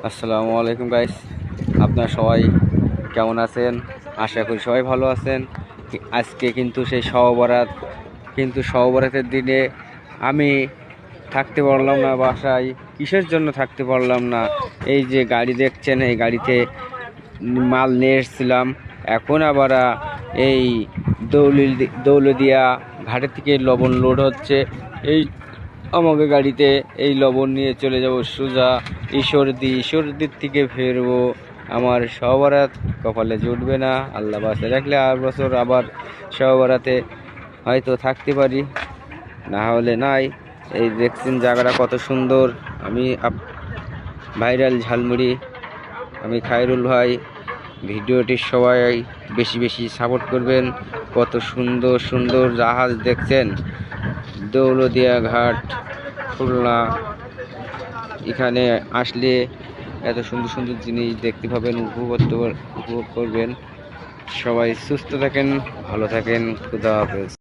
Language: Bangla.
আসসালামু আলাইকুম গাইস, আপনারা সবাই কেমন আছেন? আশা করি সবাই ভালো আছেন। আজকে কিন্তু সেই সহবরাতের দিনে আমি থাকতে পারলাম না বাসায়। কিসের জন্য থাকতে পারলাম না? এই যে গাড়ি দেখছেন, এই গাড়িতে মাল নিয়ে এসেছিলাম। এখন আবার এই দৌলদিয়া ঘাটের থেকে লবণ লোড হচ্ছে। এই আমাকে গাড়িতে এই লবণ নিয়ে চলে যাব সোজা ঈশ্বরদীর থেকে ফিরবো। আমার সহবরাত কপালে জুটবে না, আল্লাহ বাসে রাখলে আর বছর আবার সহবরাতে হয়তো থাকতে পারি, না হলে নাই। এই দেখছেন জায়গাটা কত সুন্দর। আমি ভাইরাল ঝালমুড়ি, আমি খায়রুল ভাই। ভিডিওটি সবাই বেশি বেশি সাপোর্ট করবেন। কত সুন্দর সুন্দর জাহাজ দেখছেন, দৌলদিয়া ঘাট, খুলনা। এখানে আসলে এত সুন্দর সুন্দর জিনিস দেখতে পাবেন, উপভোগ করবেন। সবাই সুস্থ থাকেন, ভালো থাকেন। খুদা হাফেজ।